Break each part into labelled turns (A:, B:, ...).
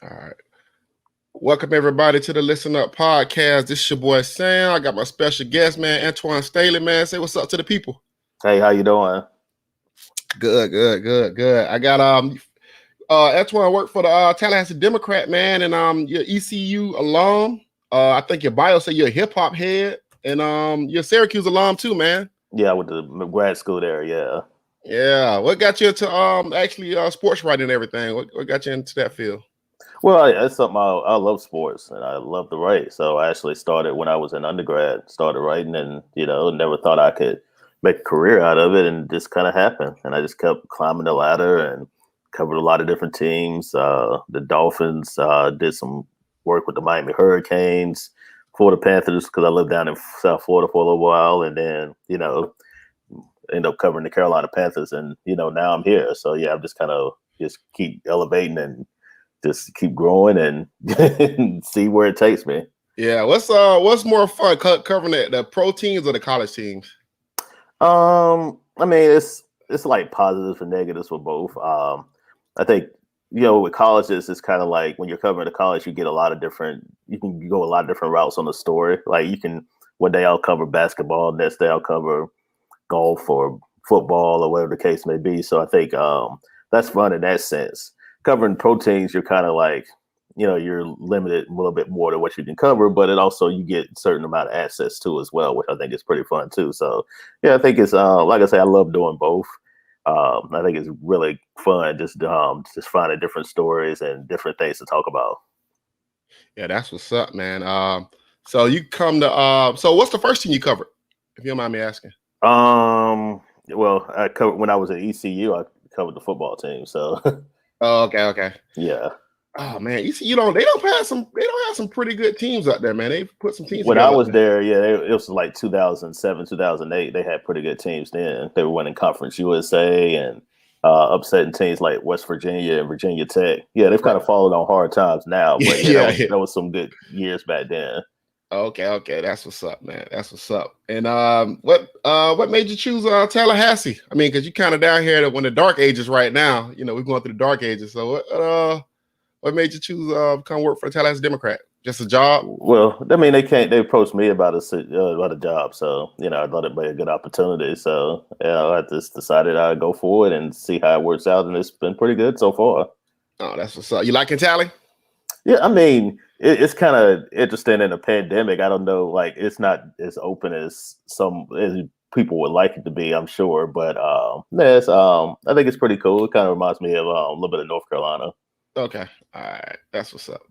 A: All right. Welcome everybody to the Listen Up podcast. This is your boy Sam. I got my special guest, man, Antwan Staley, man. Say what's up to the people.
B: Hey, how you doing?
A: Good. I got Antwan worked for the Tallahassee Democrat, man, and you're ECU alum. I think your bio said you're a hip hop head, and you're a Syracuse alum too, man.
B: Yeah, I went to grad school there. Yeah.
A: Yeah. What got you into actually sports writing and everything? What got you into that field?
B: Well, that's something I love sports and I love to write. So I actually started when I was in undergrad, started writing and, never thought I could make a career out of it and just kind of happened. And I just kept climbing the ladder and covered a lot of different teams. The Dolphins, did some work with the Miami Hurricanes, Florida Panthers, because I lived down in South Florida for a little while. And then, end up covering the Carolina Panthers. And, now I'm here. So, yeah, I'm just kind of just keep elevating and just keep growing and see where it takes me.
A: Yeah, what's more fun, covering the pro teams or the college teams?
B: I mean, it's like positives and negatives for both. I think with colleges, it's kind of like when you're covering the college, you get a lot of different. You can go a lot of different routes on the story. Like you can one day I'll cover basketball, next day I'll cover golf or football or whatever the case may be. So I think that's fun in that sense. Covering proteins, you're kind of like, you're limited a little bit more to what you can cover, but it also you get a certain amount of access to as well, which I think is pretty fun too. So yeah, I think it's like I say, I love doing both. I think it's really fun just finding different stories and different things to talk about.
A: Yeah, that's what's up, man. So you come to so what's the first team you covered, if you don't mind me asking?
B: Well, I covered when I was at ECU, I covered the football team. So
A: Oh, okay.
B: Yeah.
A: Oh man, ECU they don't have some pretty good teams out there, man. They put some teams
B: when
A: together.
B: I was there, yeah, it was like 2007, 2008. They had pretty good teams then. They were winning Conference USA and upsetting teams like West Virginia and Virginia Tech. Yeah, they've kind of fallen on hard times now, but that was some good years back then.
A: Okay, that's what's up, man. That's what's up. And what made you choose Tallahassee? I mean, because you're kind of down here when the dark ages right now. We're going through the dark ages. So what made you choose come work for the Tallahassee Democrat? Just a job?
B: Well, I mean, they approached me about a job, so I thought it'd be a good opportunity. So I just decided I'd go for it and see how it works out, and it's been pretty good so far.
A: Oh, that's what's up. You liking Tally?
B: Yeah, I mean, it's kind of interesting in a pandemic. I don't know, like it's not as open as people would like it to be, I'm sure. But I think it's pretty cool. It kind of reminds me of a little bit of North Carolina.
A: Okay, all right, that's what's up.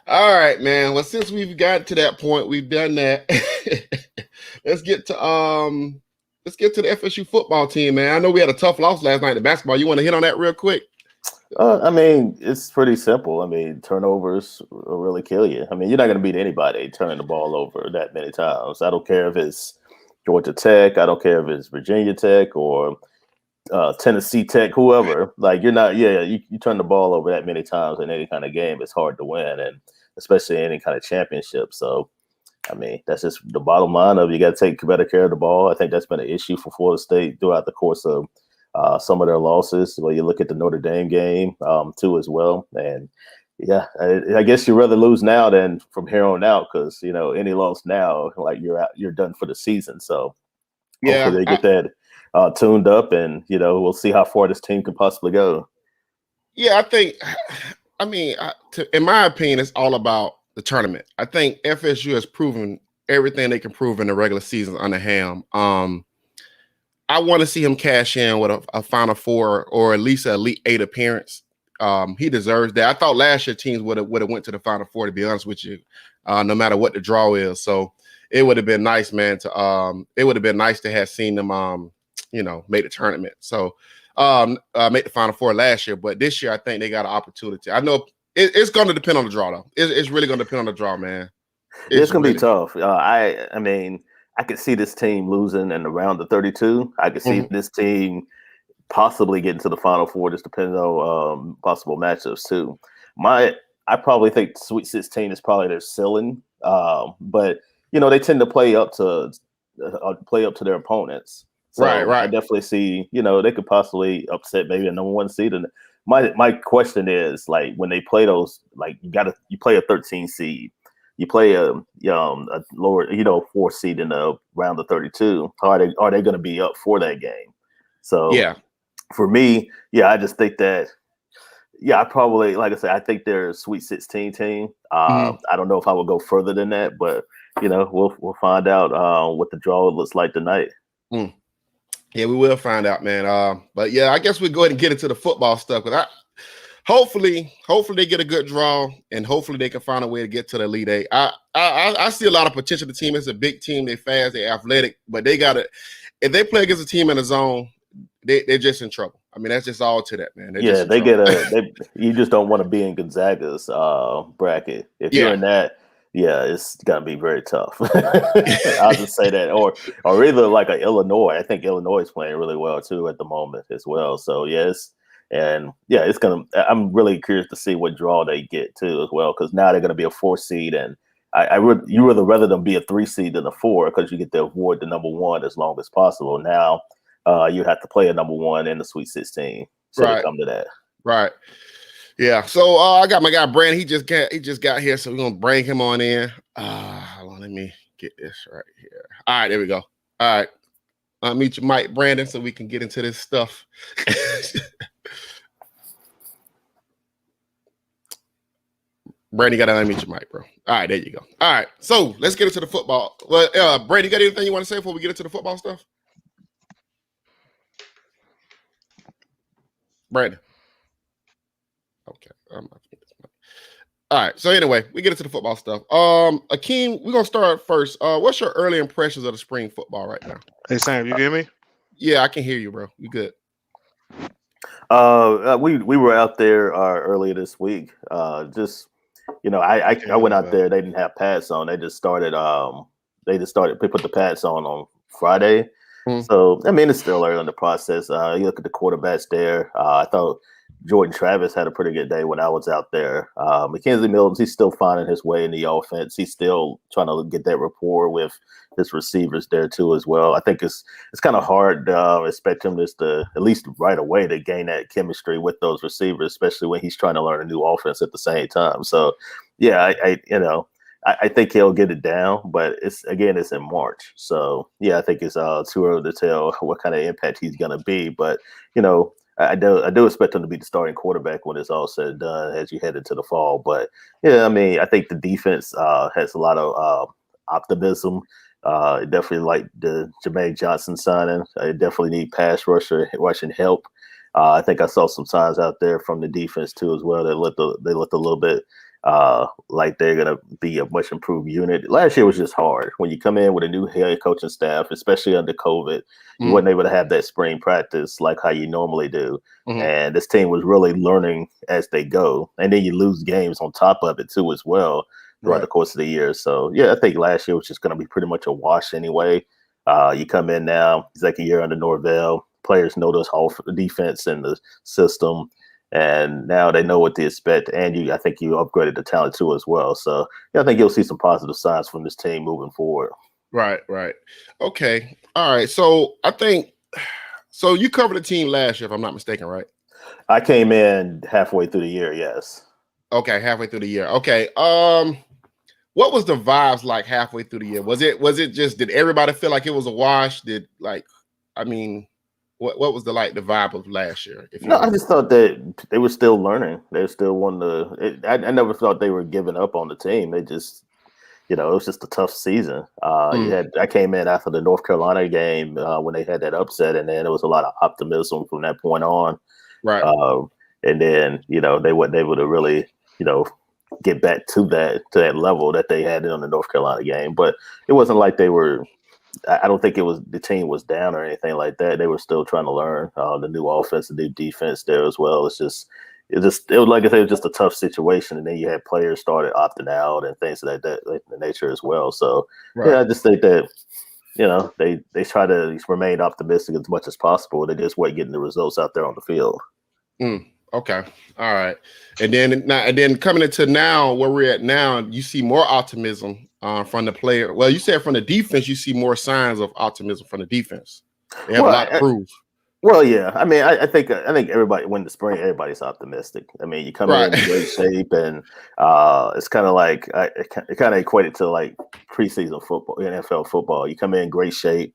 A: All right, man. Well, since we've got to that point, we've done that. let's get to the FSU football team, man. I know we had a tough loss last night in basketball. You want to hit on that real quick?
B: I mean, it's pretty simple. I mean, turnovers will really kill you. I mean, you're not going to beat anybody turning the ball over that many times. I don't care if it's Georgia Tech. I don't care if it's Virginia Tech or Tennessee Tech, whoever. Like, you're not, you turn the ball over that many times in any kind of game, it's hard to win, and especially any kind of championship. So, I mean, that's just the bottom line of you got to take better care of the ball. I think that's been an issue for Florida State throughout the course of some of their losses. Well, you look at the Notre Dame game too as well, and yeah, I guess you'd rather lose now than from here on out because any loss now, like you're done for the season. So
A: yeah,
B: hopefully they get that tuned up, and we'll see how far this team can possibly go.
A: Yeah, I mean, in my opinion, it's all about the tournament. I think FSU has proven everything they can prove in the regular season under Ham. I want to see him cash in with a Final Four or at least an Elite Eight appearance. He deserves that. I thought last year teams would have went to the Final Four, to be honest with you, no matter what the draw is. So it would have been nice, man. It would have been nice to have seen them, make the tournament. So make the Final Four last year, but this year I think they got an opportunity. I know it's going to depend on the draw, though. It's really going to depend on the draw, man.
B: It's going to be tough. I mean, I could see this team losing in the round of 32. I could see this team possibly getting to the Final Four, just depending on possible matchups too. I probably think Sweet 16 is probably their ceiling, but they tend to play up to their opponents. So
A: right.
B: I definitely see they could possibly upset maybe a number one seed, my question is, like, when they play those, like, you play a 13 seed, you play a lower 4 seed in the round of 32. Are they going to be up for that game? So
A: Yeah.
B: For me, yeah, I just think that. Yeah, I probably, like I said, I think they're a Sweet 16 team. I don't know if I would go further than that, but we'll find out what the draw looks like tonight.
A: Yeah, we will find out, man. But yeah, I guess we'll go ahead and get into the football stuff. But hopefully they get a good draw, and hopefully they can find a way to get to the Elite Eight. I see a lot of potential. The team is a big team. They're fast, they're athletic, but they got to. If they play against a team in a zone, they're just in trouble. I mean, that's just all to that, man.
B: You just don't want to be in Gonzaga's bracket. If you're in that, yeah, it's gonna be very tough. I'll just say that, or either like a Illinois. I think Illinois is playing really well too at the moment as well. So yes, it's gonna. I'm really curious to see what draw they get too as well, because now they're gonna be a 4 seed, and you would rather them be a 3 seed than a 4, because you get to avoid the number 1 as long as possible. Now you have to play a number 1 in the Sweet 16. So right. Come to that.
A: Right. Yeah. So I got my guy Brandon. He just got here, so we're gonna bring him on in. Hold on, let me get this right here. All right, there we go. All right. Meet your mic, Brandon, so we can get into this stuff. Brandon, you gotta unmute your mic, bro. All right, there you go. All right, so let's get into the football. Well, Brandon, you got anything you want to say before we get into the football stuff? Brandon. Okay. All right. So anyway, we get into the football stuff. Akeem, we're gonna start first. What's your early impressions of the spring football right now?
C: Hey Sam, you hear me?
A: Yeah, I can hear you, bro. You good?
B: We were out there earlier this week. I went out there. They didn't have pads on. They just started. They put the pads on Friday. So I mean, it's still early in the process. You look at the quarterbacks there. I thought Jordan Travis had a pretty good day when I was out there. Mackenzie Mills, he's still finding his way in the offense. He's still trying to get that rapport with his receivers there too as well. I think it's kind of hard to expect him just to, at least right away, to gain that chemistry with those receivers, especially when he's trying to learn a new offense at the same time. So yeah, I think he'll get it down, but it's in March. So yeah, I think it's too early to tell what kind of impact he's going to be. But I do expect him to be the starting quarterback when it's all said and done as you head into the fall. But yeah, I mean, I think the defense has a lot of optimism. Definitely like the Jermaine Johnson signing. I definitely need pass rushing help. I think I saw some signs out there from the defense too as well. They looked a little bit like they're going to be a much improved unit. Last year was just hard. When you come in with a new head coaching staff, especially under COVID, you wasn't able to have that spring practice like how you normally do. And this team was really learning as they go. And then you lose games on top of it too as well throughout the course of the year. So yeah, I think last year was just going to be pretty much a wash anyway. You come in now, second year under Norvell, players know this whole defense and the system. And now they know what to expect, and I think you upgraded the talent too as well. So yeah, I think you'll see some positive signs from this team moving forward.
A: Right. Okay. All right. So you covered the team last year, if I'm not mistaken, right?
B: I came in halfway through the year. Yes.
A: Okay, halfway through the year. Okay. What was the vibes like halfway through the year? Was it just, did everybody feel like it was a wash? What was the vibe of last year?
B: I just thought that they were still learning. They still wanted to. I never thought they were giving up on the team. They just, it was just a tough season. I came in after the North Carolina game when they had that upset, and then there was a lot of optimism from that point on.
A: Right.
B: And then they weren't able to really get back to that level that they had in the North Carolina game. But it wasn't like they were. I don't think the team was down or anything like that. They were still trying to learn the new offense, the new defense there as well. It was like I said, it was just a tough situation. And then you had players started opting out and things like that in nature as well. So yeah, I just think that, they try to remain optimistic as much as possible. They just weren't getting the results out there on the field.
A: Okay. All right. And then coming into now, where we're at now, you see more optimism from the player. Well, you said from the defense, you see more signs of optimism from the defense. They have a lot to prove.
B: Well, yeah. I mean, I think everybody when the spring, everybody's optimistic. I mean, you come
A: Right.
B: in great shape, and it's kind of like it kind of equated to like preseason football, NFL football. You come in great shape,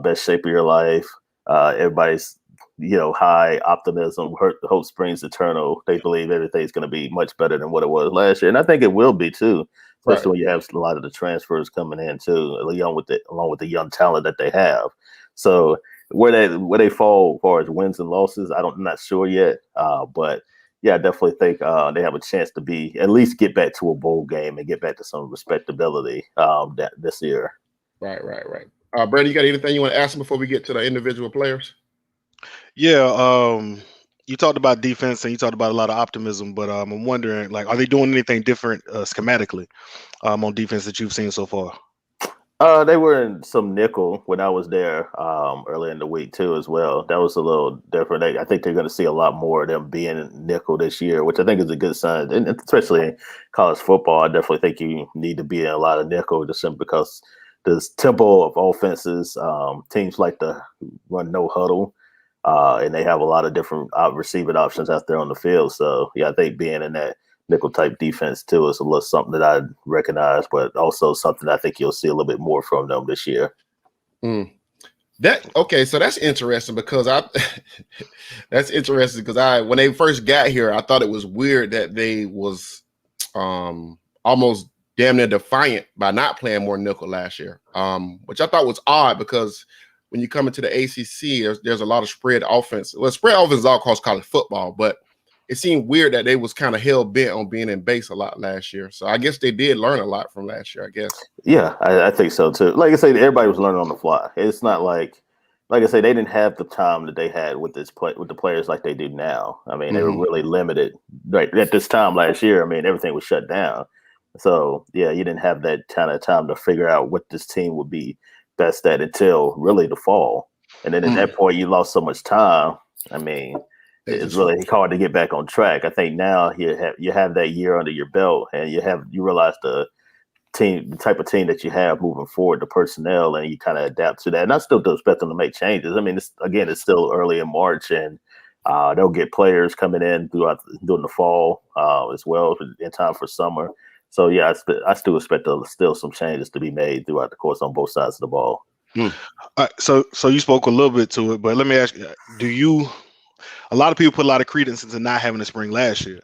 B: best shape of your life. Everybody's high optimism. Hope springs eternal. They believe everything's going to be much better than what it was last year, and I think it will be too.
A: Right.
B: Especially when you have a lot of the transfers coming in too, along with the young talent that they have. So where they fall as far as wins and losses, I'm not sure yet. But yeah, I definitely think they have a chance to be at least get back to a bowl game and get back to some respectability this year.
A: Right. Brady, you got anything you want to ask them before we get to the individual players?
C: Yeah, you talked about defense and you talked about a lot of optimism, but I'm wondering, like, are they doing anything different schematically on defense that you've seen so far?
B: They were in some nickel when I was there early in the week too, as well. That was a little different. I think they're going to see a lot more of them being in nickel this year, which I think is a good sign. And especially in college football, I definitely think you need to be in a lot of nickel just simply because the tempo of offenses, teams like to run no huddle, and they have a lot of different receiving options out there on the field. So yeah, I think being in that nickel type defense too is a little something that I recognize, but also something I think you'll see a little bit more from them this year.
A: So that's interesting because when they first got here, I thought it was weird that they was almost damn near defiant by not playing more nickel last year, which I thought was odd because when you come into the ACC, there's a lot of spread offense. Well, spread offense is all across college football, but it seemed weird that they was kind of hell bent on being in base a lot last year. So I guess they did learn a lot from last year, I guess.
B: Yeah, I think so too. Like I say, everybody was learning on the fly. It's not like I say, they didn't have the time that they had with with the players like they do now. I mean, they were really limited. Right at this time last year, I mean, everything was shut down. So yeah, you didn't have that kind of time to figure out what this team would be best at until really the fall. And then at that point, you lost so much time. I mean, it's really hard to get back on track. I think now you have that year under your belt, and you realize the type of team that you have moving forward, the personnel, and you kind of adapt to that. And I still do expect them to make changes. I mean, it's still early in March, and they'll get players coming in during the fall as well in time for summer. So yeah, I still expect still some changes to be made throughout the course on both sides of the ball.
C: All right, so you spoke a little bit to it, but let me ask you: a lot of people put a lot of credence into not having a spring last year.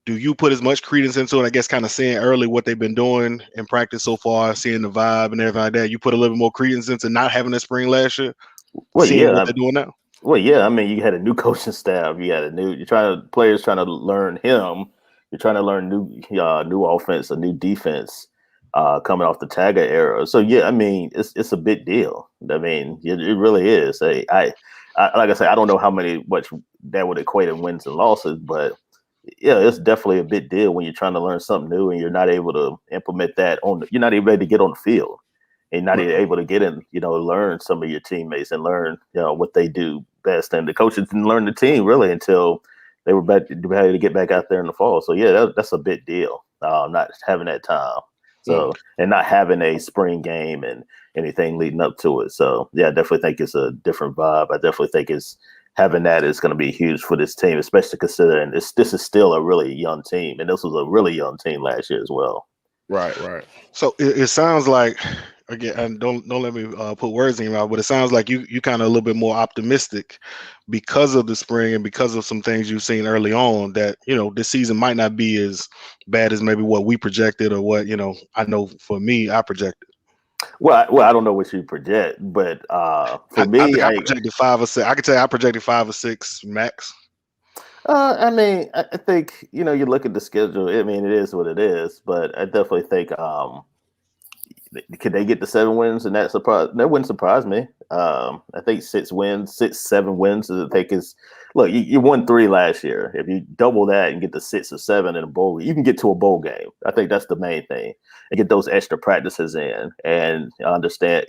C: Do you put as much credence into it? I guess kind of seeing early what they've been doing in practice so far, seeing the vibe and everything like that. You put a little bit more credence into not having a spring last year,
B: well,
C: seeing
B: yeah,
C: what they're doing now.
B: Well, yeah, I mean, you had a new coaching staff. Players trying to learn him. You're trying to learn new offense, a new defense coming off the Taggart era. So yeah, I mean, it's a big deal. I mean, it really is. I like I say, I don't know much that would equate in wins and losses, but yeah, it's definitely a big deal when you're trying to learn something new and you're not able to implement that you're not even able to get on the field and not even able to get in, learn some of your teammates and learn, what they do best. And the coaches didn't learn the team really until they were ready to get back out there in the fall. So yeah, that's a big deal. Not having that time. So and not having a spring game and anything leading up to it. So yeah, I definitely think it's a different vibe. I definitely think having that is going to be huge for this team, especially considering this is still a really young team, and this was a really young team last year as well.
A: Right.
C: So it sounds like, again, and don't let me put words in your mouth, but it sounds like you kind of a little bit more optimistic because of the spring and because of some things you've seen early on that this season might not be as bad as maybe what we projected or what I know for me I projected.
B: Well, I don't know what you project, but for me,
C: I think I projected 5 or 6. I could tell you I projected 5 or 6 max.
B: I mean, I think you look at the schedule. I mean, it is what it is, but I definitely think could they get to 7 wins, and that wouldn't surprise me. I think 6, 7 wins. I think is look. You won 3 last year. If you double that and get to 6 or 7 in a bowl, you can get to a bowl game. I think that's the main thing, and get those extra practices in, and understand.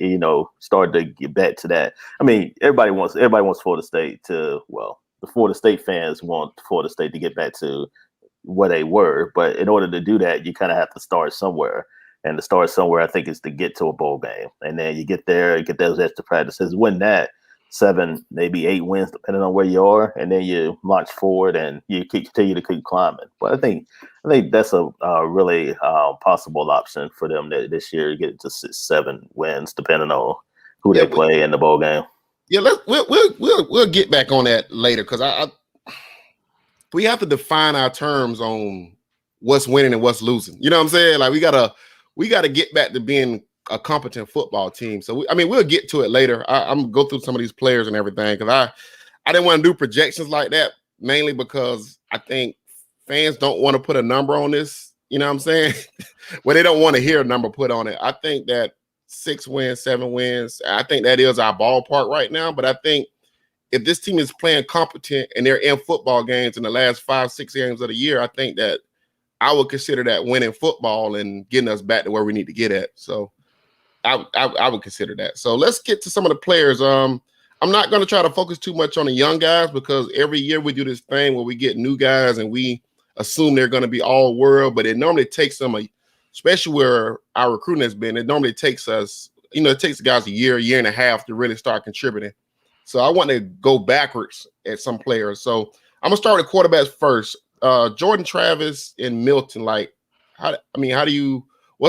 B: Start to get back to that. I mean, everybody wants Florida State to the Florida State fans want Florida State to get back to where they were, but in order to do that, you kind of have to start somewhere. And to start somewhere, I think, is to get to a bowl game. And then you get there and get those extra practices, win that. 7, maybe 8 wins, depending on where you are, and then you launch forward and you continue to keep climbing. But I think that's a really possible option for them this year to get to 6, 7 wins, depending on who they play in the bowl game.
A: Yeah, we'll get back on that later because we have to define our terms on what's winning and what's losing. You know what I'm saying? Like we gotta get back to being a competent football team. So we'll get to it later. I'm gonna go through some of these players and everything because I didn't want to do projections like that mainly because I think fans don't want to put a number on this. You know what I'm saying? Well, they don't want to hear a number put on it. I think that 6 wins, 7 wins. I think that is our ballpark right now. But I think if this team is playing competent and they're in football games in the last 5, 6 games of the year, I think that I would consider that winning football and getting us back to where we need to get at. So I would consider that. So let's get to some of the players. I'm not going to try to focus too much on the young guys because every year we do this thing where we get new guys and we assume they're going to be all world, but it normally takes them especially where our recruiting has been, it normally takes us, it takes the guys a year and a half to really start contributing. So I want to go backwards at some players. So I'm gonna start with quarterbacks first. Jordan Travis and Milton. Like, what's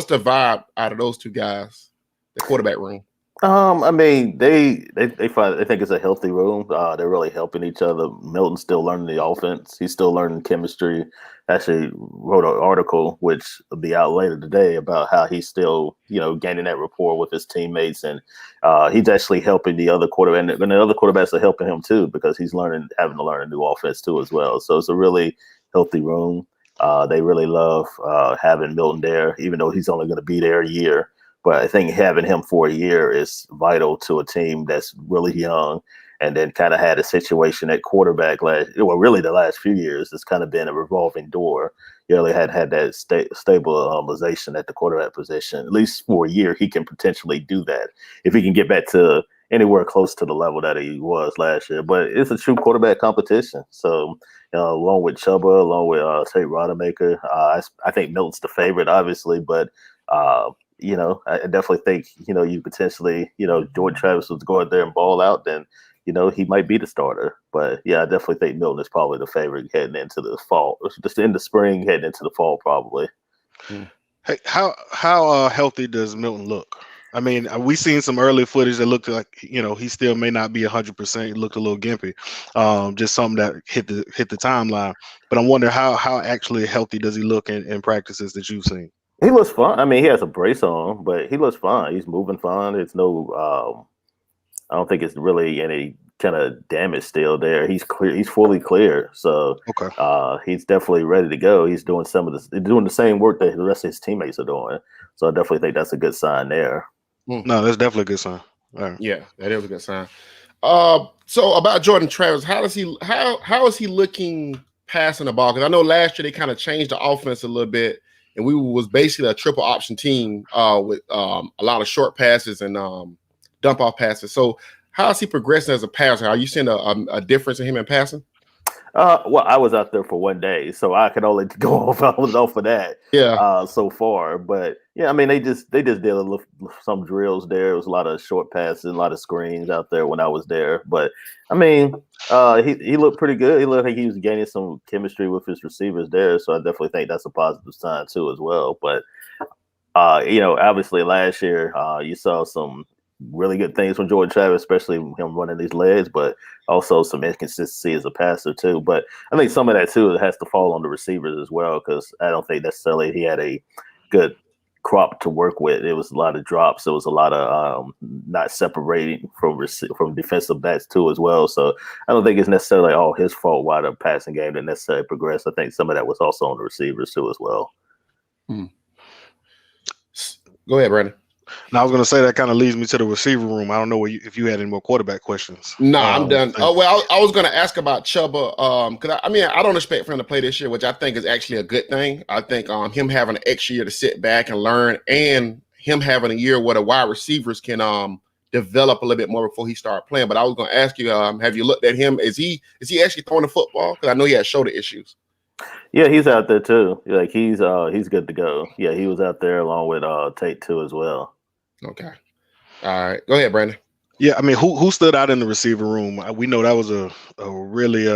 A: the vibe out of those two guys? The quarterback room.
B: They think it's a healthy room. They're really helping each other. Milton's still learning the offense. He's still learning chemistry. Actually wrote an article which will be out later today about how he's still, gaining that rapport with his teammates, and he's actually helping the other quarterback, and the other quarterbacks are helping him too because he's having to learn a new offense too as well. So it's a really healthy room. They really love having Milton there, even though he's only going to be there a year. But I think having him for a year is vital to a team that's really young and then kind of had a situation at quarterback really the last few years. It's kind of been a revolving door. You really had that stabilization at the quarterback position. At least for a year, he can potentially do that if he can get back to anywhere close to the level that he was last year. But it's a true quarterback competition. So, along with Chuba, along with Tate Rodemaker, I think Milton's the favorite, obviously, but I definitely think, you potentially, Jordan Travis was going there and ball out, then, he might be the starter. But yeah, I definitely think Milton is probably the favorite heading into the fall, just in the spring, heading into the fall, probably.
C: Hey, how healthy does Milton look? I mean, we seen some early footage that looked like, he still may not be 100%. He looked a little gimpy, just something that hit the timeline. But I'm wondering how actually healthy does he look in practices that you've seen?
B: He looks fine. I mean, he has a brace on, but he looks fine. He's moving fine. It's no, I don't think it's really any kind of damage still there. He's clear. He's fully clear. So
C: okay.
B: He's definitely ready to go. He's doing doing the same work that the rest of his teammates are doing. So I definitely think that's a good sign there.
C: No, that's definitely a good sign. Right.
A: Yeah, that is a good sign. So about Jordan Travis, how is he looking passing the ball? Because I know last year they kind of changed the offense a little bit, and we was basically a triple option team with a lot of short passes and dump off passes. So how is he progressing as a passer? Are you seeing a difference in him in passing?
B: Well, I was out there for one day, so I could only go off of that.
A: Yeah.
B: So far, but yeah, I mean, they just did some drills there. It was a lot of short passes, a lot of screens out there when I was there. But I mean, he looked pretty good. He looked like he was gaining some chemistry with his receivers there. So I definitely think that's a positive sign too, as well. But obviously last year you saw some really good things from Jordan Travis, especially him running these legs, but also some inconsistency as a passer too. But I think some of that too has to fall on the receivers as well, because I don't think necessarily he had a good crop to work with. It was a lot of drops. It was a lot of not separating from defensive backs too as well. So I don't think it's necessarily all his fault why the passing game didn't necessarily progress. I think some of that was also on the receivers too as well.
A: Go ahead, Brandon.
C: Now I was going to say that kind of leads me to the receiver room. I don't know if you had any more quarterback questions.
A: No, I'm done. Oh well, I was going to ask about Chuba because I don't expect for him to play this year, which I think is actually a good thing. I think him having an extra year to sit back and learn, and him having a year where the wide receivers can develop a little bit more before he started playing. But I was going to ask you, have you looked at him? Is he actually throwing the football? Because I know he has shoulder issues.
B: Yeah, he's out there too. Like he's good to go. Yeah, he was out there along with Tate too as well.
A: Okay. All right. Go ahead, Brandon.
C: Yeah, I mean, who stood out in the receiver room? We know that was a really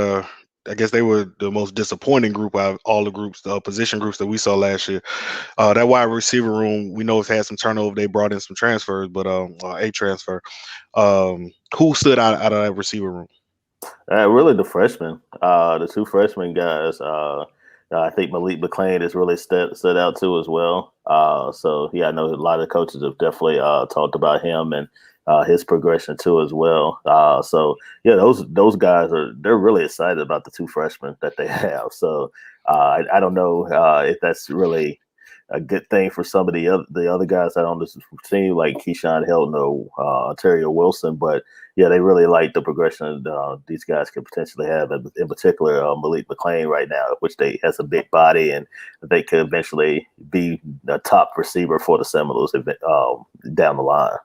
C: I guess they were the most disappointing group out of all the groups, the position groups that we saw last year. That wide receiver room, we know it's had some turnover. They brought in some transfers, but a transfer. Who stood out of that receiver room?
B: Really, the freshmen, the two freshman guys. I think Malik McLean has really stood out too as well. So yeah, I know a lot of coaches have definitely talked about him and his progression too as well. So yeah, those guys they're really excited about the two freshmen that they have. So I don't know if that's really a good thing for some of the other guys that on this team, like Keyshawn Hilton or Ontario Wilson, but yeah, they really like the progression these guys could potentially have, in particular Malik McLean right now, which they has a big body and they could eventually be the top receiver for the Seminoles down the line.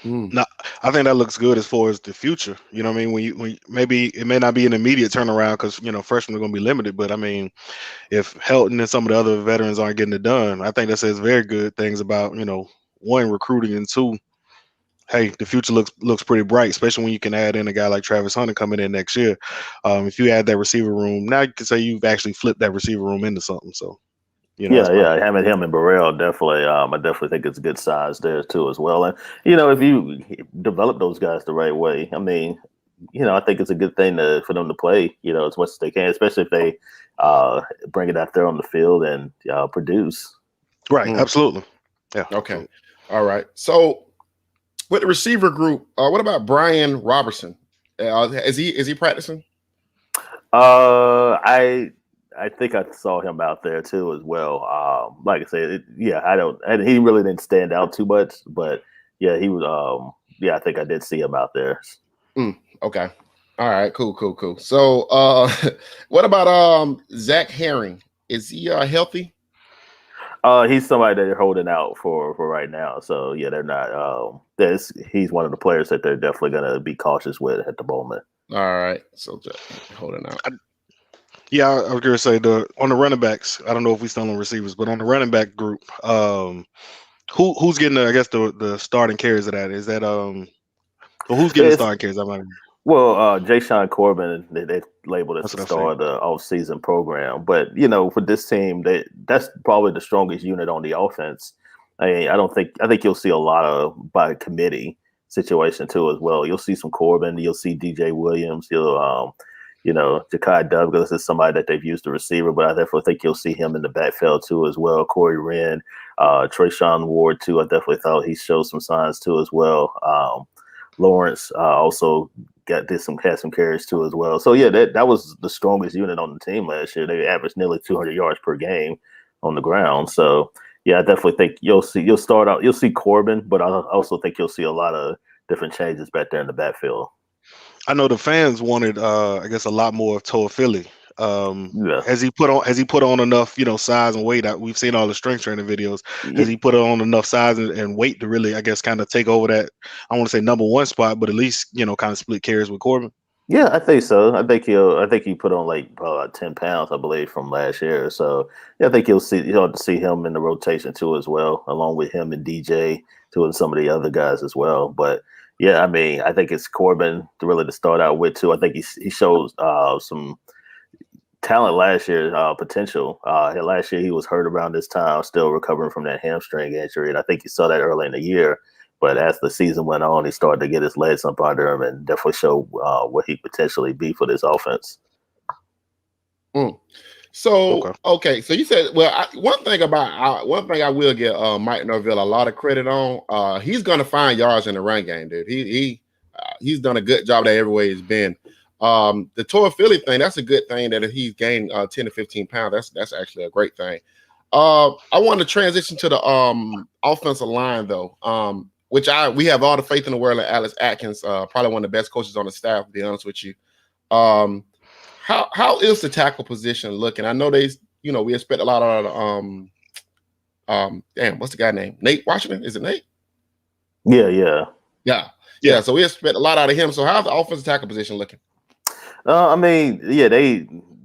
C: No, I think that looks good as far as the future. You know what I mean? When maybe it may not be an immediate turnaround because freshmen are going to be limited, but I mean, if Helton and some of the other veterans aren't getting it done, I think that says very good things about one, recruiting, and two, hey, the future looks pretty bright, especially when you can add in a guy like Travis Hunter coming in next year. If you add that receiver room, now you can say you've actually flipped that receiver room into something. So
B: Yeah, having him and Burrell definitely. I definitely think it's a good size there too as well. And if you develop those guys the right way, I mean, I think it's a good thing for them to play. As much as they can, especially if they bring it out there on the field and produce.
C: Right, absolutely. Yeah.
A: Okay. All right. So with the receiver group, what about Brian Robertson? Is he practicing?
B: I think I saw him out there too as well. Like I said, he really didn't stand out too much, but yeah, he was. I think I did see him out there.
A: Okay. All right. Cool. So, what about Zach Herring? Is he healthy?
B: He's somebody that they're holding out for right now. So yeah, they're not. He's one of the players that they're definitely going to be cautious with at the moment.
A: All right. So just holding out.
C: Yeah, I was going to say on the running backs. I don't know if we still on receivers, but on the running back group, who's getting the starting carries of that? Is that who's getting the starting carries?
B: Well, Jay Sean Corbin, they labeled as the star of the off-season program. But, for this team, that's probably the strongest unit on the offense. I think you'll see a lot of by committee situation too as well. You'll see some Corbin, you'll see DJ Williams, Ja'Kai Douglas is somebody that they've used the receiver, but I definitely think you'll see him in the backfield too as well. Corey Wren, Trayshawn Ward too. I definitely thought he showed some signs too as well. Lawrence also had some carries too as well. So yeah, that was the strongest unit on the team last year. They averaged nearly 200 yards per game on the ground. So yeah, I definitely think you'll see Corbin, but I also think you'll see a lot of different changes back there in the backfield.
C: I know the fans wanted, a lot more of Toa Philly. Has he put on enough, size and weight? We've seen all the strength training videos. Has he put on enough size and weight to really, kind of take over that? I want to say number one spot, but at least kind of split carries with Corbin.
B: Yeah, I think so. I think he put on like 10 pounds, I believe, from last year. So yeah, I think you'll see him in the rotation too as well, along with him and DJ too, and some of the other guys as well. But yeah, I mean, I think it's Corbin to start out with too. I think he shows some talent last year, potential. Last year he was hurt around this time, still recovering from that hamstring injury, and I think you saw that early in the year. But as the season went on, he started to get his legs up under him and definitely show what he potentially be for this offense.
A: So okay, so you said, well, one thing I will give Mike Norvell a lot of credit on. He's going to find yards in the run game, dude. He's done a good job there everywhere he's been. The Toa Philly thing, that's a good thing that he's gained 10 to 15 pounds. That's actually a great thing. I want to transition to the offensive line though. Which we have all the faith in the world in Alex Atkins, probably one of the best coaches on the staff, to be honest with you. How is the tackle position looking? I know we expect a lot out of what's the guy name? Nate Washington? Is it Nate? Yeah. So we expect a lot out of him. So how's the offensive tackle position looking?
B: I mean, yeah,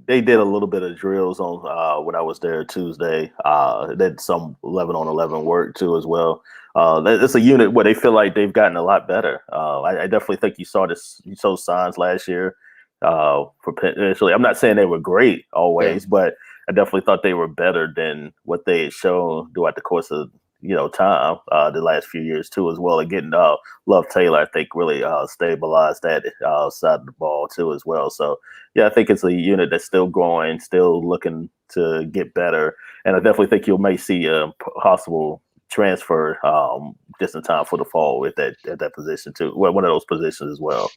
B: they did a little bit of drills on when I was there Tuesday. Did some 11-on-11 work too as well. It's a unit where they feel like they've gotten a lot better. I definitely think you saw signs last year for potentially. I'm not saying they were great always, but I definitely thought they were better than what they had shown throughout the course of time the last few years too as well. And getting Love Taylor, I think, really stabilized that side of the ball too as well. So yeah, I think it's a unit that's still growing, still looking to get better, and I definitely think you may see a possible transfer just in time for the fall at that position too. Well, one of those positions as well.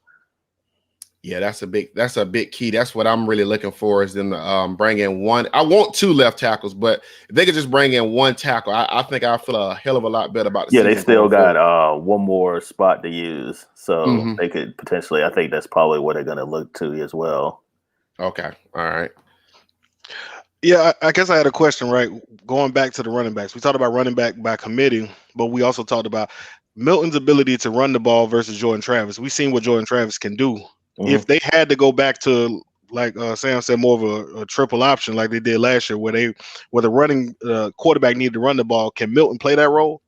A: Yeah, that's a big key. That's what I'm really looking for is them to bring in one. I want 2 left tackles, but if they could just bring in 1 tackle, I think I feel a hell of a lot better about the season.
B: They still got one more spot to use, so they could potentially. I think that's probably what they're going to look to as well.
A: Okay, all right.
C: Yeah, I guess I had a question, right? Going back to the running backs, we talked about running back by committee, but we also talked about Milton's ability to run the ball versus Jordan Travis. We've seen what Jordan Travis can do. If they had to go back to, like Sam said, more of a triple option like they did last year, where the running quarterback needed to run the ball, can Milton play that role?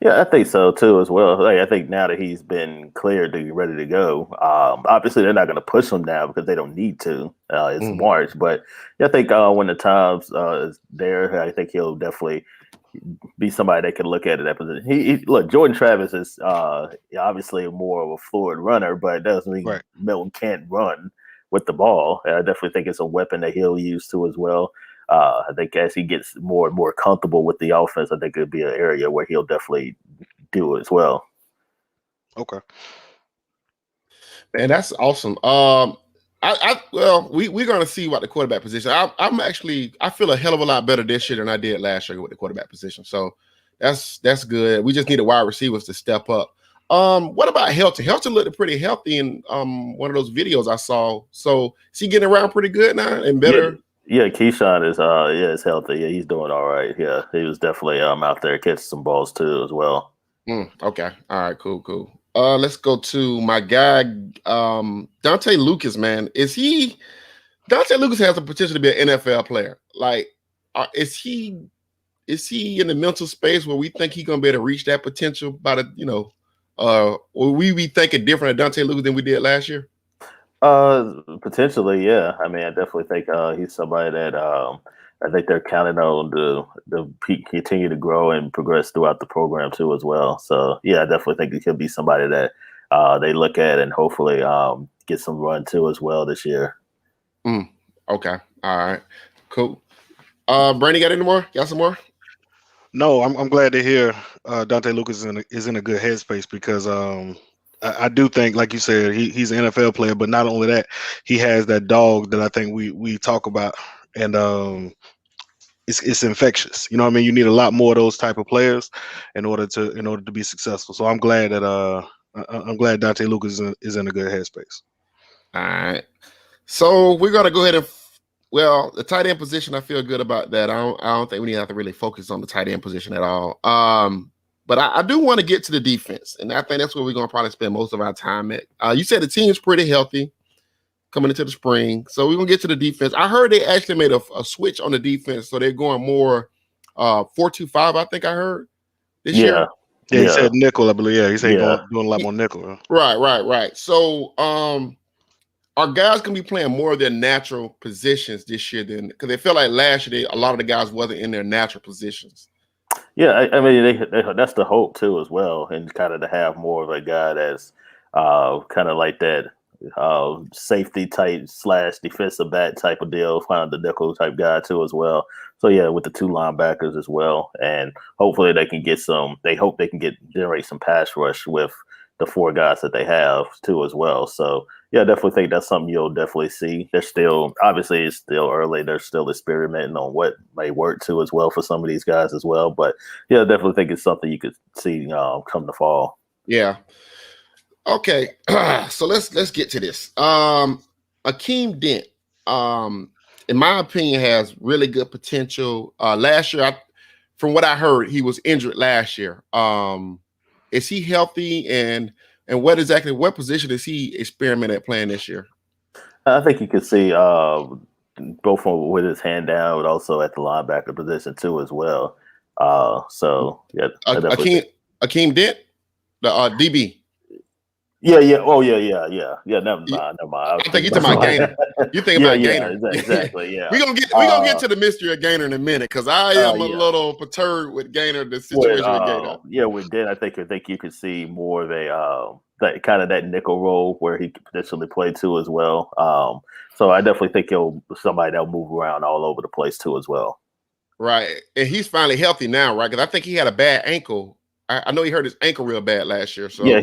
B: Yeah, I think so too as well. Like, I think now that he's been cleared to get ready to go, obviously they're not going to push him now because they don't need to. It's March, but yeah, I think when the time's is there, I think he'll definitely be somebody that can look at it that position. Look, Jordan Travis is obviously more of a fluid runner, but it doesn't mean Milton can't run with the ball. I definitely think it's a weapon that he'll use too as well. I think as he gets more and more comfortable with the offense, I think it'll be an area where he'll definitely do it as well.
C: Okay,
A: man, that's awesome. We're gonna see what the quarterback position. I feel a hell of a lot better this year than I did last year with the quarterback position. So that's good. We just need the wide receivers to step up. What about Helton? Helton looked pretty healthy in one of those videos I saw. So is he getting around pretty good now and better?
B: Yeah, Keyshawn is healthy. Yeah, he's doing all right. Yeah, he was definitely out there catching some balls too as well.
A: Okay. All right, cool. Let's go to my guy, Dante Lucas, man. Dante Lucas has the potential to be an NFL player. Like, is he in the mental space where we think he's gonna be able to reach that potential by will we be thinking different of Dante Lucas than we did last year?
B: Potentially, yeah. I mean, I definitely think he's somebody that I think they're counting on to continue to grow and progress throughout the program too as well. So yeah, I definitely think he could be somebody that they look at and hopefully get some run too as well this year.
A: Okay, all right, cool. Brandon, got any more? Got some more?
C: No, I'm glad to hear Dante Lucas is in a good headspace because I do think, like you said, he's an NFL player, but not only that, he has that dog that I think we talk about, and it's infectious. You know what I mean? You need a lot more of those type of players in order to be successful. So I'm glad that I'm glad Dante Lucas is in a good headspace.
A: All right. So we're gonna go ahead and the tight end position, I feel good about that. I don't think we need to have to really focus on the tight end position at all. But I do want to get to the defense, and I think that's where we're going to probably spend most of our time at. You said the team's pretty healthy coming into the spring, so we're going to get to the defense. I heard they actually made a switch on the defense, so they're going more 4-2-5, I think I heard this year.
C: Yeah, he said nickel, I believe. Yeah, he said doing a lot more nickel.
A: Right. So our guys going to be playing more of their natural positions this year because they felt like last year a lot of the guys wasn't in their natural positions.
B: Yeah, I mean that's the hope too as well, and kind of to have more of a guy that's kind of like that safety type / defensive back type of deal, kind of the nickel type guy too as well. So yeah, with the 2 linebackers as well, and hopefully they can get some. They hope they can generate some pass rush with the 4 guys that they have too as well. So yeah, I definitely think that's something you'll definitely see. They're still, obviously it's still early. They're still experimenting on what may work too as well for some of these guys as well. But yeah, I definitely think it's something you could see come the fall.
A: Yeah. Okay. So let's get to this. Akeem Dent, in my opinion, has really good potential. Last year, from what I heard, he was injured last year. Is he healthy, and what position is he experimenting at playing this year?
B: I think you could see both with his hand down, but also at the linebacker position too as well. So yeah, I definitely
A: Akeem Dent, the DB.
B: Yeah. Oh, yeah. Never mind. I was
A: I think you're
B: thinking
A: talking about
B: about
A: Gainer. You think
B: yeah,
A: about Gainer.
B: exactly. Yeah.
A: We're gonna get to the mystery of Gainer in a minute because I am a
B: Yeah.
A: little perturbed with Gainer, the
B: With
A: situation with Gainer.
B: with Den, I think you could see more of a that kind of that nickel role where he could potentially play too as well. So I definitely think he'll somebody that'll move around all over the place too as well.
A: Right, and he's finally healthy now, right? Because I think he had a bad ankle. I know he hurt his ankle real bad last year. So
B: yeah,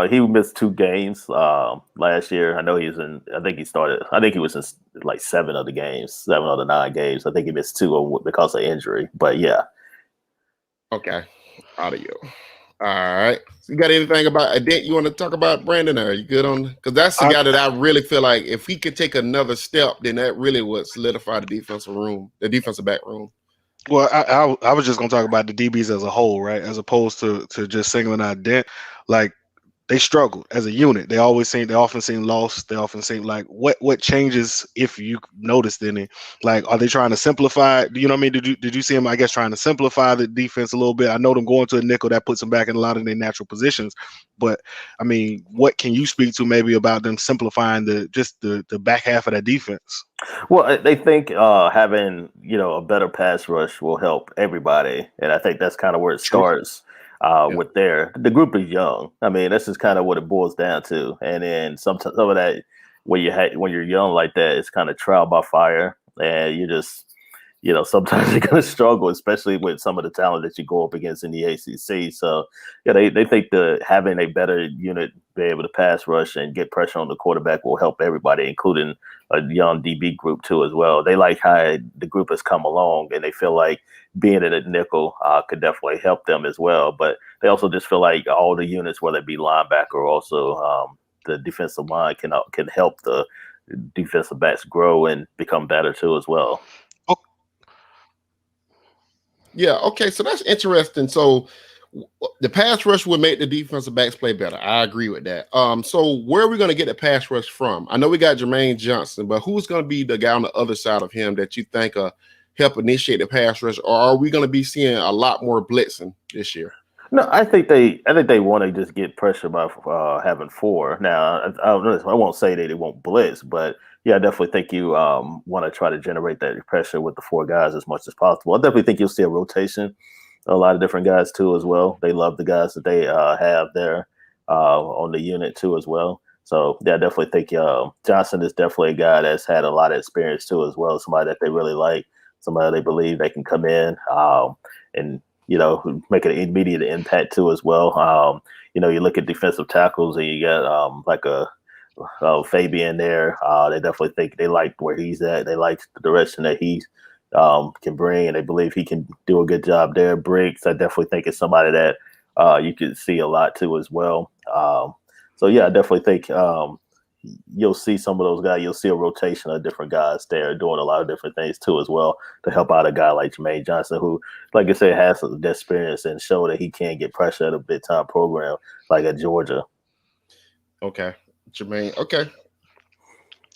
B: he missed 2 games last year. I know he's in. I think he was in like 7 of the 9 games. I think he missed 2 because of injury. But yeah.
A: Okay, out of you. All right. So you got anything about a dent you want to talk about, Brandon? Or are you good on? Because that's the guy that I really feel like if he could take another step, then that really would solidify the defensive back room.
C: Well, I was just gonna talk about the DBs as a whole, right? As opposed to just singling out Dent. Like they struggled as a unit. They often seem lost. They often seem like what changes if you noticed any? Like, are they trying to simplify it? You know what I mean? Did you see them, I guess, trying to simplify the defense a little bit? I know them going to a nickel that puts them back in a lot of their natural positions. But I mean, what can you speak to maybe about them simplifying the back half of that defense?
B: Well, they think having a better pass rush will help everybody, and I think that's kind of where it starts. With the group is young. I mean, that's just kind of what it boils down to. And then some of that when you're young like that, it's kind of trial by fire, and you just sometimes you're going to struggle, especially with some of the talent that you go up against in the ACC. So, yeah, they think that having a better unit, be able to pass rush and get pressure on the quarterback will help everybody, including a young DB group too as well. They like how the group has come along, and they feel like being in a nickel could definitely help them as well. But they also just feel like all the units, whether it be linebacker or also the defensive line, can help the defensive backs grow and become better too as well.
A: Yeah, okay, so that's interesting. So the pass rush would make the defensive backs play better. I agree with that. So where are we going to get the pass rush from? I know we got Jermaine Johnson, but who's going to be the guy on the other side of him that you think help initiate the pass rush, or are we going to be seeing a lot more blitzing this year?
B: No, I think they want to just get pressure by having 4. Now, I won't say that they won't blitz, but yeah, I definitely think you want to try to generate that pressure with the 4 guys as much as possible. I definitely think you'll see a rotation, a lot of different guys too as well. They love the guys that they have there on the unit too as well. So yeah, I definitely think Johnson is definitely a guy that's had a lot of experience too as well. Somebody that they really like, somebody they believe they can come in and make an immediate impact too as well. You look at defensive tackles and you got like a Fabian there. They definitely think they like where he's at. They like the direction that he can bring, and they believe he can do a good job there. Briggs, I definitely think is somebody that you can see a lot too as well. So yeah, I definitely think you'll see some of those guys. You'll see a rotation of different guys there doing a lot of different things too as well to help out a guy like Jermaine Johnson, who, like I said, has some experience and show that he can get pressure at a big time program like at Georgia.
A: Okay, Jermaine. Okay.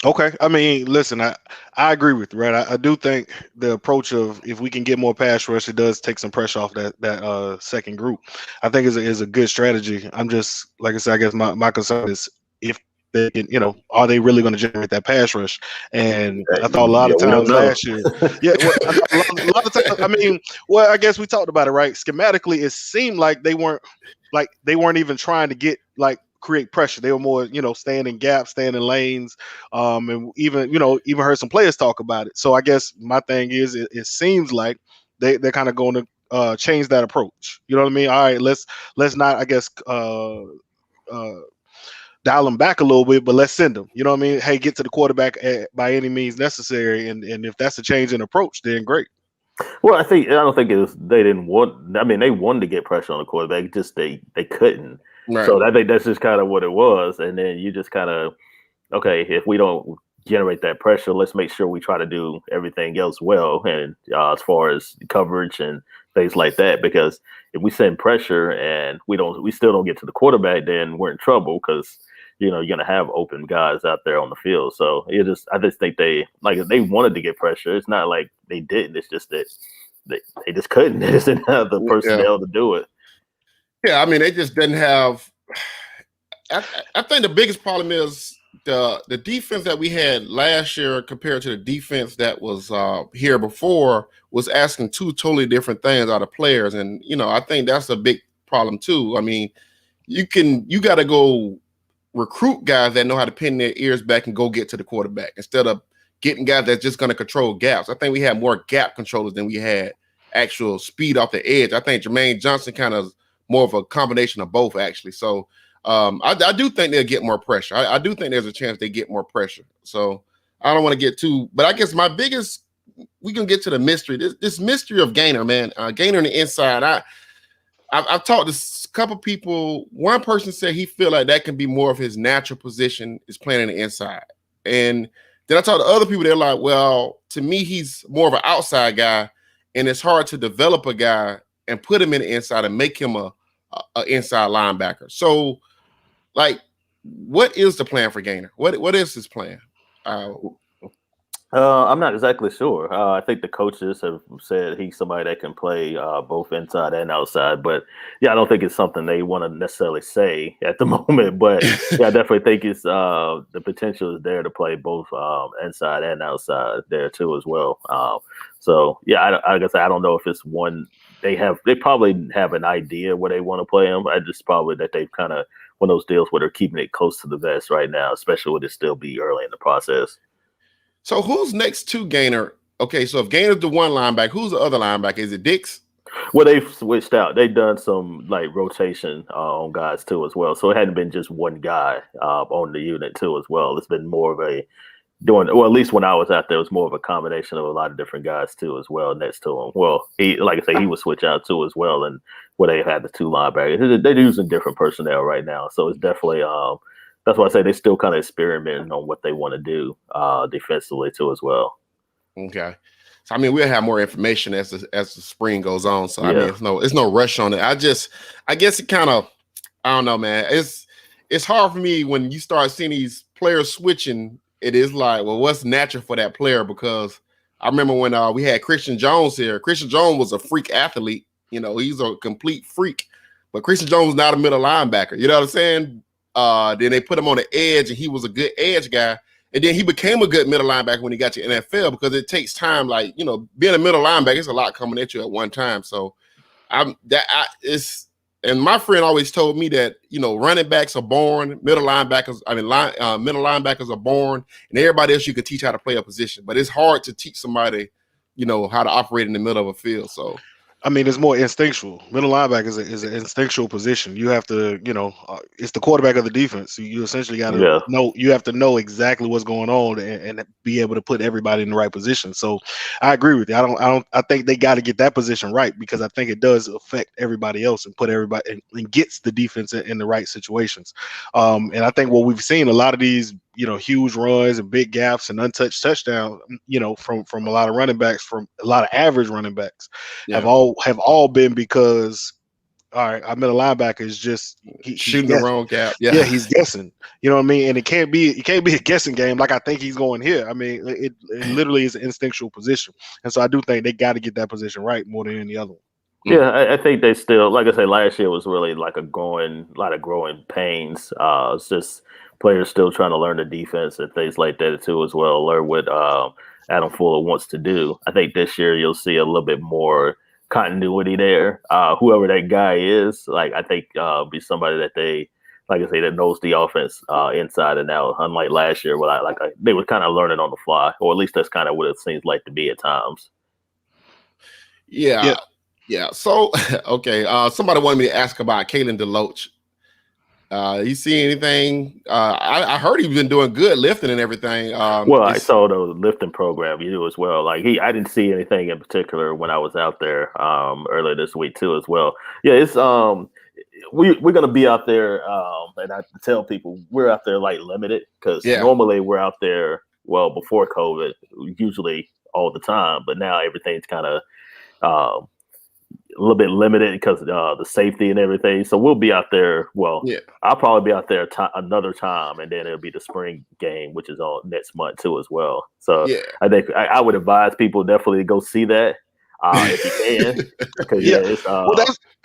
C: Okay. I mean, listen, I agree with you, right? I do think the approach of if we can get more pass rush, it does take some pressure off that second group. I think is a good strategy. I'm just, like I said, I guess my concern is if they can, are they really going to generate that pass rush? And I thought a lot of times last year, a lot of times, I mean, well, I guess we talked about it, right? Schematically, it seemed like they weren't even trying to get create pressure. They were more, staying in gaps, staying in lanes, and even heard some players talk about it. So I guess my thing is, it seems like they're kind of going to change that approach. You know what I mean? All right, let's not, I guess, dial them back a little bit, but let's send them. You know what I mean? Hey, get to the quarterback by any means necessary, and if that's a change in approach, then great.
B: Well, I don't think it was they didn't want. I mean, they wanted to get pressure on the quarterback, just they couldn't. Right. So I think that's just kind of what it was. And then you just kind of, okay, if we don't generate that pressure, let's make sure we try to do everything else well. And as far as coverage and things like that, because if we send pressure and we still don't get to the quarterback, then we're in trouble because you're going to have open guys out there on the field. So I just think they wanted to get pressure. It's not like they didn't. It's just that they just couldn't. They just didn't have the personnel to do it.
A: Yeah, I mean, they just didn't have. I think the biggest problem is the defense that we had last year compared to the defense that was here before was asking two totally different things out of players, and I think that's a big problem too. I mean, you got to go recruit guys that know how to pin their ears back and go get to the quarterback instead of getting guys that's just going to control gaps. I think we had more gap controllers than we had actual speed off the edge. I think Jermaine Johnson kind of more of a combination of both, actually. So I do think they'll get more pressure. I do think there's a chance they get more pressure. So I don't want to get too, but I guess my biggest, we can get to the mystery. This mystery of Gainer, man. Gainer on the inside. I've talked to a couple people. One person said he feel like that can be more of his natural position is playing on the inside. And then I talked to other people. They're like, well, to me, he's more of an outside guy, and it's hard to develop a guy and put him in the inside and make him a inside linebacker. So, like, what is the plan for Gainer? What is his plan?
B: I'm not exactly sure. I think the coaches have said he's somebody that can play both inside and outside. But yeah, I don't think it's something they want to necessarily say at the moment. But yeah, I definitely think it's the potential is there to play both inside and outside there too as well. So yeah, I guess I don't know if it's one they probably have an idea where they want to play him. I just probably that they've kind of one of those deals where they're keeping it close to the vest right now, especially with it still be early in the process.
A: So who's next to Gainer? Okay, so if Gainer's the one linebacker, who's the other linebacker? Is it Dix?
B: Well, they've switched out. They've done some like rotation on guys too as well. So it hadn't been just one guy on the unit too as well. It's been more of at least when I was out there, it was more of a combination of a lot of different guys too as well next to him. Well, like I say, he would switch out too as well, and where they had the two linebackers. They're using different personnel right now, so it's definitely that's why I say they still kind of experimenting on what they want to do defensively too as well.
A: Okay. So I mean, we'll have more information as the spring goes on. So I mean, it's no rush on it. I guess it kind of, I don't know, man. It's hard for me when you start seeing these players switching. It is like, well, what's natural for that player? Because I remember when we had Christian Jones here. Christian Jones was a freak athlete. He's a complete freak. But Christian Jones was not a middle linebacker. You know what I'm saying? Then they put him on the edge, and he was a good edge guy. And then he became a good middle linebacker when he got to NFL because it takes time. Like, being a middle linebacker, it's a lot coming at you at one time. So and my friend always told me that, running backs are born, middle linebackers are born, and everybody else you can teach how to play a position. But it's hard to teach somebody, how to operate in the middle of a field. So
C: I mean, it's more instinctual. Middle linebacker is an instinctual position. You have to, it's the quarterback of the defense. So you essentially got to know. You have to know exactly what's going on and be able to put everybody in the right position. So I agree with you. I think they got to get that position right because I think it does affect everybody else and put everybody and gets the defense in the right situations. And I think what we've seen a lot of these, huge runs and big gaps and untouched touchdowns, from a lot of running backs, from a lot of average running backs, have all been because, all right, our middle linebacker is just
A: shooting the wrong gap.
C: Yeah, he's guessing. You know what I mean? And it can't be a guessing game like I think he's going here. I mean, it literally is an instinctual position, and so I do think they got to get that position right more than any other one.
B: Yeah, I think they still, like I say, last year was really like a lot of growing pains. It's just players still trying to learn the defense and things like that too as well. Learn what Adam Fuller wants to do. I think this year you'll see a little bit more continuity there. Whoever that guy is, like I think be somebody that they, like I say, that knows the offense inside and out. Unlike last year, where they were kind of learning on the fly, or at least that's kind of what it seems like to be at times.
A: Yeah. So, okay. Somebody wanted me to ask about Kalen DeLoach. You see anything? I heard he's been doing good lifting and everything.
B: I saw the lifting program you do as well. Like I didn't see anything in particular when I was out there earlier this week too as well. Yeah, it's we're gonna be out there, and I tell people we're out there like limited because normally we're out there before COVID, usually all the time, but now everything's kind of little bit limited because the safety and everything. So we'll be out there. Well,
A: Yeah.
B: I'll probably be out there another time, and then it'll be the spring game, which is on next month too as well. So
A: Yeah.
B: I think I would advise people definitely to go see that if you can. Because it's
C: well,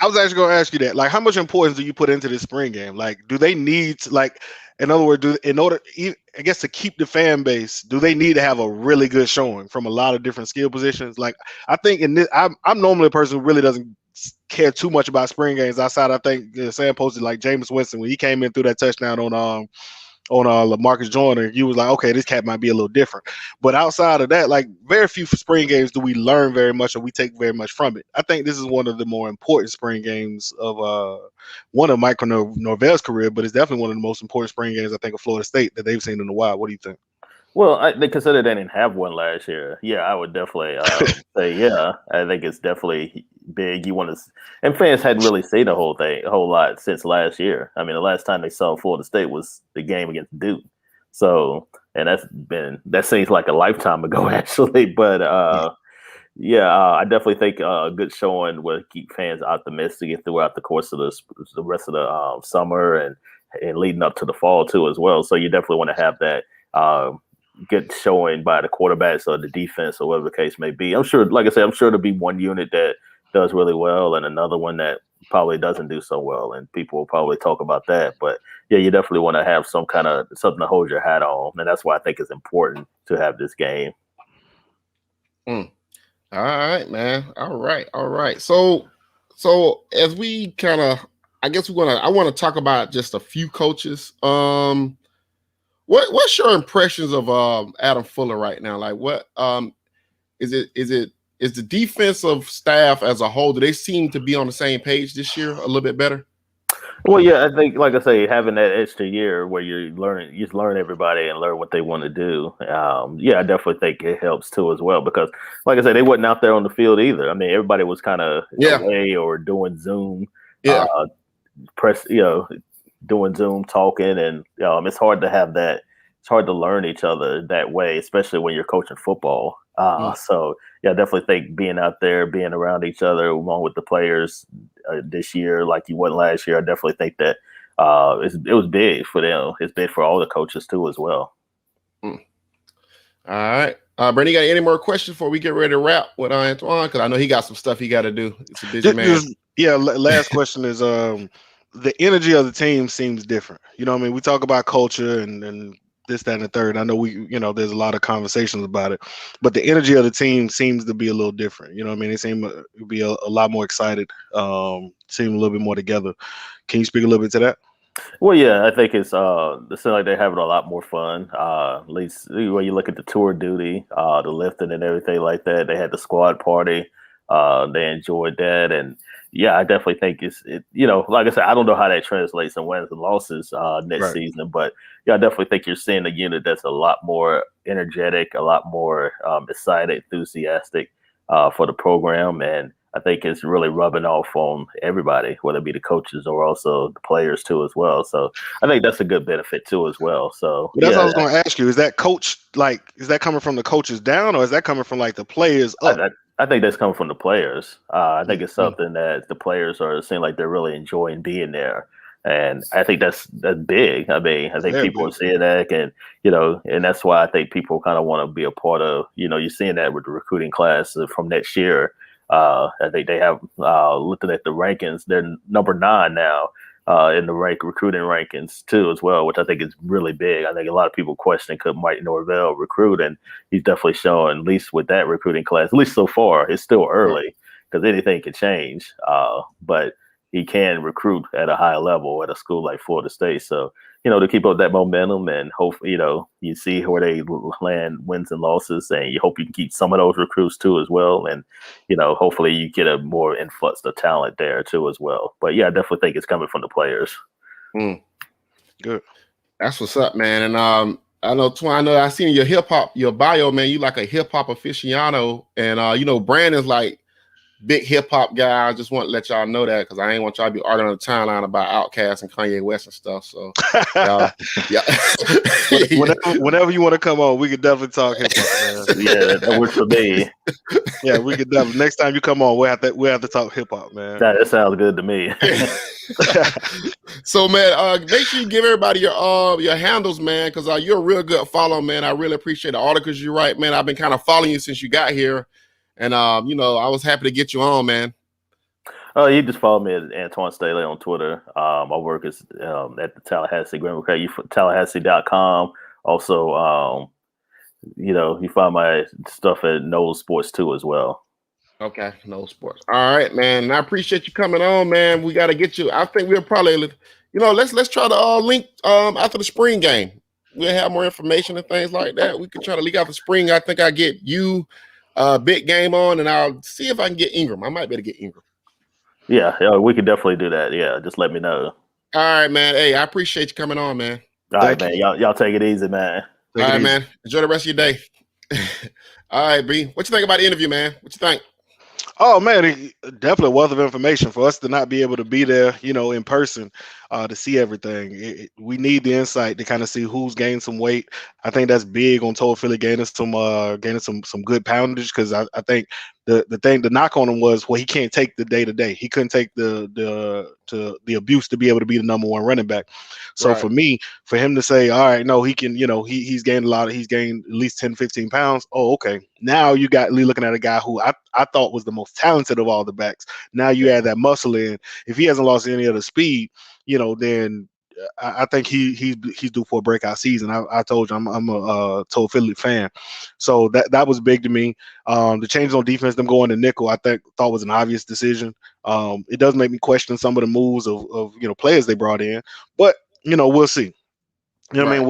C: I was actually going to ask you that. Like, how much importance do you put into this spring game? Like, do they need to, like, in other words, I guess to keep the fan base, do they need to have a really good showing from a lot of different skill positions? Like, I think in this, I'm normally a person who really doesn't care too much about spring games outside. I think Sam posted like Jameis Winston when he came in through that touchdown on LaMarcus Joyner, you was like, okay, this cat might be a little different. But outside of that, like very few spring games do we learn very much or we take very much from it. I think this is one of the more important spring games of one of Michael Norvell's career, but it's definitely one of the most important spring games I think of Florida State that they've seen in a while. What do you think?
B: Well, they consider they didn't have one last year. Yeah, I would definitely say, yeah, I think it's definitely big. You want to, and fans hadn't really seen a whole lot since last year. I mean, the last time they saw Florida State was the game against Duke. So, and that seems like a lifetime ago, actually. But I definitely think a good showing will keep fans optimistic throughout the course of the rest of the summer and leading up to the fall too as well. So you definitely want to have that. Good showing by the quarterbacks or the defense or whatever the case may be. I'm sure, like I said, I'm sure there'll be one unit that does really well and another one that probably doesn't do so well, and people will probably talk about that. But yeah, you definitely want to have some kind of something to hold your hat on, and that's why I think it's important to have this game.
A: All right, man. All right. So as we kind of, I guess I want to talk about just a few coaches. What's your impressions of Adam Fuller right now? Like, what is the defensive staff as a whole? Do they seem to be on the same page this year a little bit better?
B: Well, yeah, I think, like I say, having that extra year where you just learn everybody and learn what they want to do. I definitely think it helps too as well because, like I said, they wasn't out there on the field either. I mean, everybody was kind of away or doing Zoom, doing Zoom talking, and it's hard to have that. It's hard to learn each other that way, especially when you're coaching football. So I definitely think being out there, being around each other, along with the players this year, like you went last year, I definitely think that it was big for them. It's big for all the coaches too, as well.
A: All right, Brandon, you got any more questions before we get ready to wrap with Antwan? Because I know he got some stuff he got to do. It's a busy man.
C: Last question is the energy of the team seems different. You know what I mean? We talk about culture and this, that, and the third. I know there's a lot of conversations about it, but the energy of the team seems to be a little different. You know what I mean? They seem to be a lot more excited, seem a little bit more together. Can you speak a little bit to that?
B: Well, yeah, I think it seems like they're having a lot more fun. At least when you look at the tour duty, the lifting and everything like that, they had the squad party. They enjoyed that, and yeah, I definitely think like I said, I don't know how that translates in wins and losses next season, but yeah, I definitely think you're seeing a unit that's a lot more energetic, a lot more excited, enthusiastic for the program, and I think it's really rubbing off on everybody, whether it be the coaches or also the players too as well. So I think that's a good benefit too as well. So
C: that's what I was going to ask you. Is that coming from the coaches down, or is that coming from like the players up?
B: I think that's coming from the players. I think it's something that the players are seeing like they're really enjoying being there. And I think that's big. I mean, I think people are seeing that, and and that's why I think people kind of want to be a part of. You're seeing that with the recruiting class from next year. I think they have looking at the rankings. They're number 9 now in the recruiting rankings too, as well, which I think is really big. I think a lot of people question could Mike Norvell recruit, and he's definitely showing, at least with that recruiting class, at least so far, it's still early because anything can change. But he can recruit at a high level at a school like Florida State. So, to keep up that momentum and hopefully, you see where they land wins and losses, and you hope you can keep some of those recruits too as well. And, hopefully you get a more influx of talent there too as well. But yeah, I definitely think it's coming from the players.
A: Good. That's what's up, man. And I know, Twan, I seen your bio, man. You like a hip hop aficionado, and Brandon's like big hip hop guy. I just want to let y'all know that because I ain't want y'all to be arguing on the timeline about Outkast and Kanye West and stuff. So, yeah.
C: Whenever you want to come on, we could definitely talk hip hop, man.
B: Yeah, that works for me.
C: Yeah, we could definitely. Next time you come on, we'll have to talk hip hop, man.
B: That sounds good to me.
A: So, man, make sure you give everybody your handles, man, because you're a real good follow, man. I really appreciate the articles you write, man. I've been kind of following you since you got here, and I was happy to get you on, man.
B: Oh, you just follow me at Antwan Staley on Twitter. My work is at the Tallahassee Democrat. Tallahassee.com. Also, you find my stuff at Knowles Sports too as well.
A: Okay, Knowles Sports. All right, man. I appreciate you coming on, man. We got to get you. I think we'll probably, let's try to link after the spring game. We'll have more information and things like that. We can try to leak out the spring. I think I get you big game on, and I'll see if I can get Ingram. I might be able to get Ingram.
B: Yeah, we could definitely do that. Yeah, just let me know.
A: All right, man. Hey, I appreciate you coming on, man.
B: All right, man. Y'all take it easy, man.
A: All right, man. Enjoy the rest of your day. All right, B. What you think about the interview, man? What you think?
C: Oh man, definitely a wealth of information for us to not be able to be there, in person, to see everything. We need the insight to kind of see who's gained some weight. I think that's big on Told Philly gaining some good poundage, because I think the knock on him was, well, he can't take the day to day. He couldn't take the abuse to be able to be the number one running back. So right. for him to say, all right, no, he can, he's gained he's gained at least 10, 15 pounds. Oh, okay. Now you got Lee looking at a guy who I thought was the most talented of all the backs. Now you add that muscle in. If he hasn't lost any of the speed, then I think he's due for a breakout season. I told you I'm a Told Philly fan, so that was big to me. The changes on defense, them going to nickel, I thought was an obvious decision. It does make me question some of the moves of players they brought in, but we'll see. You know what I mean?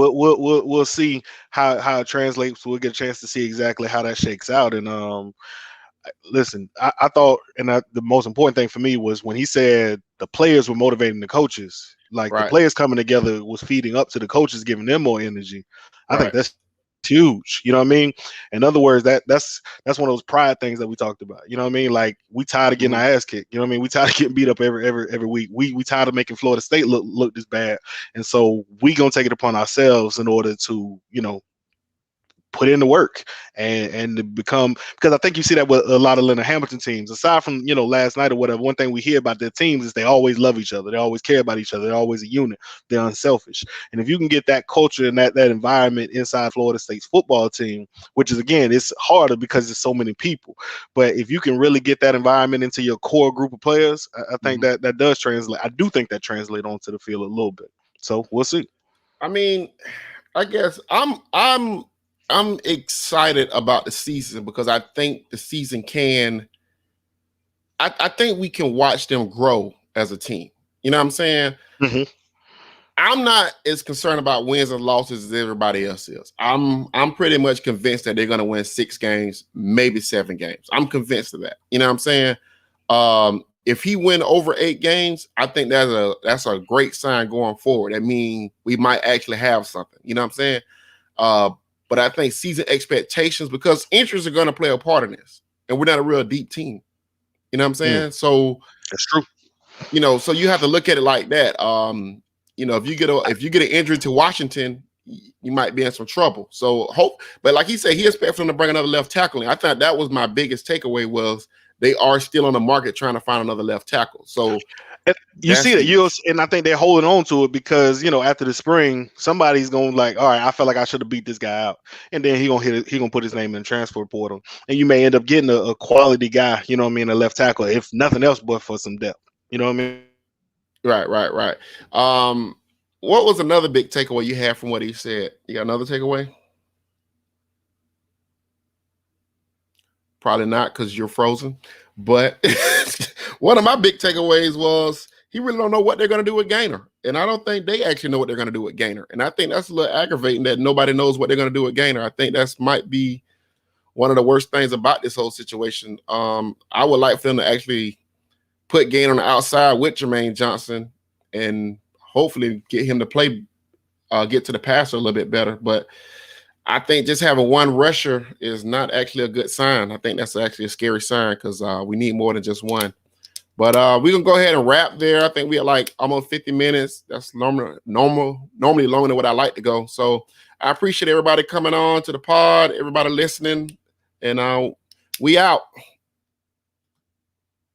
C: We'll see how it translates. We'll get a chance to see exactly how that shakes out. And listen, I thought, and the most important thing for me was when he said the players were motivating the coaches. Like the players coming together was feeding up to the coaches, giving them more energy. I think that's huge. You know what I mean? In other words, that's one of those pride things that we talked about. You know what I mean? Like we tired of getting our ass kicked. You know what I mean? We tired of getting beat up every week. We tired of making Florida State look this bad. And so we gonna take it upon ourselves in order to, put in the work and to become, because I think you see that with a lot of Leonard Hamilton teams. Aside from, last night or whatever, one thing we hear about their teams is they always love each other. They always care about each other. They're always a unit. They're unselfish. And if you can get that culture and that environment inside Florida State's football team, which is, again, it's harder because there's so many people. But if you can really get that environment into your core group of players, I think that does translate. I do think that translates onto the field a little bit. So we'll see.
A: I mean, I guess I'm excited about the season because I think the season I think we can watch them grow as a team. You know what I'm saying?
C: Mm-hmm.
A: I'm not as concerned about wins and losses as everybody else is. I'm pretty much convinced that they're going to win 6 games, maybe 7 games. I'm convinced of that. You know what I'm saying? If he win over 8 games, I think that's a great sign going forward. That means we might actually have something. You know what I'm saying? But I think season expectations, because injuries are going to play a part in this, and we're not a real deep team. You know what I'm saying? So
C: that's true.
A: So you have to look at it like that. If you get an injury to Washington, you might be in some trouble. So but like he said, he expects them to bring another left tackle in. I thought that was my biggest takeaway was they are still on the market trying to find another left tackle. So
C: you see that and I think they're holding on to it because after the spring, somebody's going like, all right, I felt like I should have beat this guy out, and then he gonna put his name in the transfer portal, and you may end up getting a quality guy, a left tackle, if nothing else, but for some depth. You know what I mean?
A: Right. What was another big takeaway you had from what he said? You got another takeaway? Probably not because you're frozen. But one of my big takeaways was he really don't know what they're going to do with Gaynor. And I don't think they actually know what they're going to do with Gaynor. And I think that's a little aggravating that nobody knows what they're going to do with Gaynor. I think that might be one of the worst things about this whole situation. I would like for them to actually put Gaynor on the outside with Jermaine Johnson and hopefully get him to play, get to the passer a little bit better. But I think just having one rusher is not actually a good sign. I think that's actually a scary sign because we need more than just one. But we're gonna go ahead and wrap there. I think we are like almost 50 minutes. That's normally longer than what I like to go. So I appreciate everybody coming on to the pod, everybody listening, and we out.